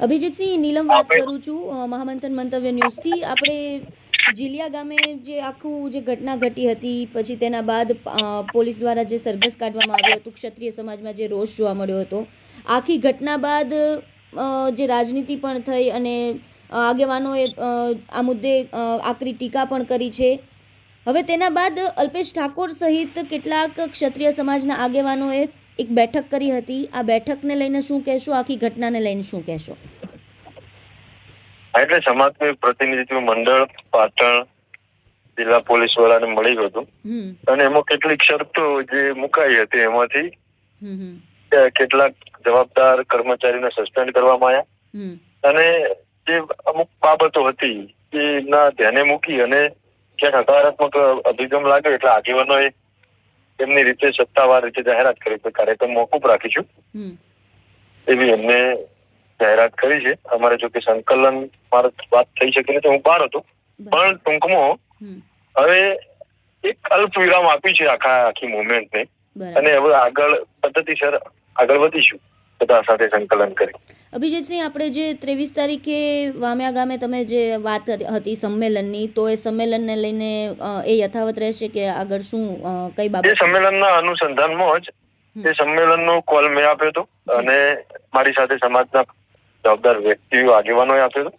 અભિજીતસિંહ, નીલમ વાત કરું છું મહામંથન મંતવ્ય ન્યૂઝથી. આપણે જીલિયા ગામે જે આખું જે ઘટના ઘટી હતી, પછી તેના બાદ પોલીસ દ્વારા જે સરઘસ કાઢવામાં આવ્યું હતું, ક્ષત્રિય સમાજમાં જે રોષ જોવા મળ્યો હતો, આખી ઘટના બાદ જે રાજનીતિ પણ થઈ અને આગેવાનોએ આ મુદ્દે આકરી ટીકા પણ કરી છે. હવે તેના બાદ અલ્પેશ ઠાકોર સહિત કેટલાક ક્ષત્રિય સમાજના આગેવાનોએ એક બેઠક કરી હતી. આ બેઠકને લઈને શું કહેશો? આખી ઘટનાને લઈને શું કહેશો? એટલે સમાજનું પ્રતિનિધિત્વ મંડળ પાટણ જિલ્લા પોલીસ વાળાને મળ્યું હતું અને એમાં કેટલીક શરતો જે મુકાઈ હતી એમાંથી કેટલાક જવાબદાર કર્મચારીને સસ્પેન્ડ કરવામાં આવ્યા અને જે અમુક બાબતો હતી એના ધ્યાને મૂકી અને ક્યાંક હકારાત્મક અભિગમ લાગ્યો એટલે આગેવાનોએ એમની રીતે સત્તાવાર રીતે જાહેરાત કરી કે કાર્યક્રમ મોકૂફ રાખીશું એવી એમને જાહેરાત કરી છે. અમારે જો કે સંકલન વાત થઈ શકે નહીં, હું બહાર હતો, પણ ટૂંકમાં હવે એક અલ્પ વિરામ આપ્યું છે આખી મુવમેન્ટને અને હવે આગળ પદ્ધતિસર આગળ વધીશું બધા સાથે સંકલન કરી. અભિજીતસિંહ, આપણે જે 23 તારીખે વામિયા ગામે તમે જે વાત હતી સંમેલનની, તો એ સંમેલનને લઈને એ યથાવત રહેશે કે આગળ શું કઈ બાબત? એ સંમેલનના અનુસંધાનમાં જ એ સંમેલનનો કોલ મેં આપ્યો હતો અને મારી સાથે સમાજના જવાબદાર વ્યક્તિઓ આગેવાનોએ આપ્યો હતો,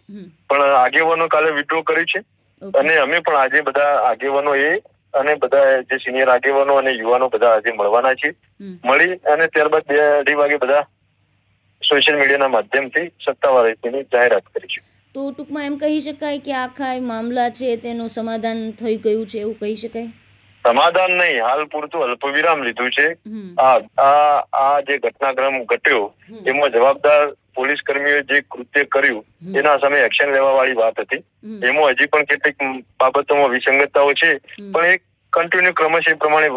પણ આગેવાનો કાલે વિડ્રો કરી છે અને અમે પણ આજે બધા આગેવાનો અને બધા જે સિનિયર આગેવાનો અને યુવાનો બધા આજે મળવાના છે. મળી અને ત્યારબાદ 2-2:30 વાગે બધા સોશિયલ મીડિયાના માધ્યમથી સત્તાવાર રીતની જાહેરાત કરી છે. તો ટૂંકમાં એમ કહી શકાય કે આખા મામલા છે તેનું સમાધાન થઈ ગયું છે, એવું કહી શકાય? સમાધાન નહીં, હાલ પૂરતું અલ્પવિરામ લીધું છે. આ જે ઘટનાક્રમ ઘટ્યો એમાં જવાબદાર પોલીસ કર્મીઓએ જે કૃત્ય કર્યું એના સામે એક્શન લેવા વાળી વાત હતી. એમાં હજી પણ કેટલીક બાબતોમાં વિસંગતતાઓ છે, પણ એક કન્ટિન્યુ ક્રમશઃ પ્રમાણે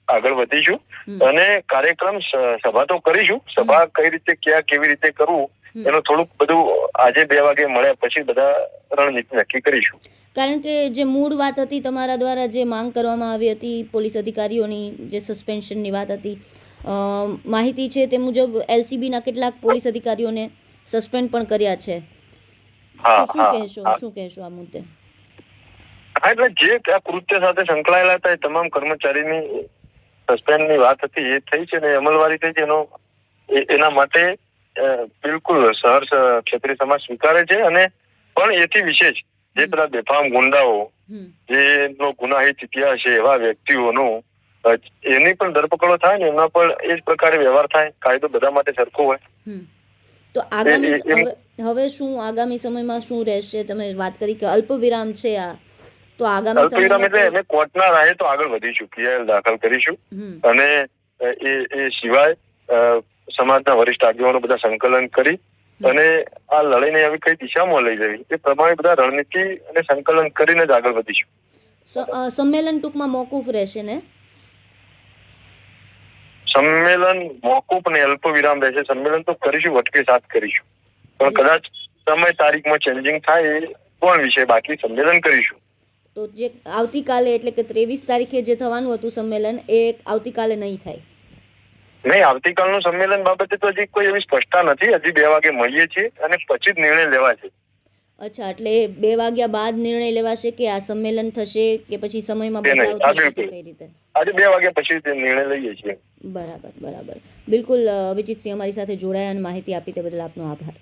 આગળ વધીશું અને કાર્યક્રમ સભા તો કરીશું. સભા કઈ રીતે ક્યાં કેવી રીતે કરવું એનું થોડુંક બધું આજે 2 વાગે મળ્યા પછી બધા રણનીતિ નક્કી કરીશું. કારણ કે જે મૂળ વાત હતી તમારા દ્વારા જે માંગ કરવામાં આવી હતી પોલીસ અધિકારીઓની, જે સસ્પેન્શનની વાત હતી, માહિતી છે તે મુજબ LCBના કેટલાક પોલીસ અધિકારીઓને સસ્પેન્ડ પણ કર્યા છે. શું કહેશો આ મુદ્દે? એટલે જે આ કૃત્ય સાથે સંકળાયેલા હતા એ તમામ કર્મચારીની સસ્પેન્ડની વાત હતી એ થઈ છે ને અમલવારી થઈ છે. એના માટે બિલકુલ સહર્ષ ક્ષત્રિય સમાજ સ્વીકારે છે અને પણ એથી વિશેષ જે પેલા બેફામ ગુંડાઓ જેનો ગુનાહિત ઇતિહાસ છે એવા વ્યક્તિઓનું એની પણ ધરપકડો થાય ને એમના પણ એ જ પ્રકારે વ્યવહાર થાય. કાયદો બધા માટે સરખો હોય. તો હવે શું આગામી સમયમાં શું રહેશે? તમે વાત કરી કે અલ્પ વિરામ છે આ, તો આગામી અલ્પવિરામ એટલે અમે કોર્ટના રાહે તો આગળ વધીશું, PIL દાખલ કરીશું અને એ સિવાય સમાજના વરિષ્ઠ આગેવાનો બધા સંકલન કરી અને આ લડાઈને આવી કઈ દિશામાં લઈ જવી એ પ્રમાણે બધા રણનીતિ અને સંકલન કરીને જ આગળ વધીશું. સંમેલન ટૂંકમાં મોકૂફ રહેશે ને? સંમેલન મોકૂફ ને અલ્પ વિરામ રહેશે. સંમેલન તો કરીશું, વટકે સાથ કરીશું, પણ કદાચ સમય તારીખમાં ચેન્જિંગ થાય એ કોણ વિષય, બાકી સંમેલન કરીશું. તો જે આવતીકાલે એટલે કે 23 તારીખે જે થવાનું હતું સંમેલન એ આવતીકાલે નહીં થાય? નહીં, આવતીકાલનું સંમેલન બાબતે તો હજી કોઈ એવી સ્પષ્ટતા નથી. હજી 2 વાગે મળીએ છીએ અને પછી જ નિર્ણય લેવાશે. અચ્છા, એટલે 2 વાગ્યા બાદ નિર્ણય લેવાશે કે આ સંમેલન થશે કે પછી સમયમાં બદલાવ થશે કે કઈ રીતે? આજે 2 વાગ્યા પછી નિર્ણય લઈએ છીએ. બરાબર. બિલકુલ અભિજીતસિંહ અમારી સાથે જોડાયા અને માહિતી આપી તે બદલ આપનો આભાર.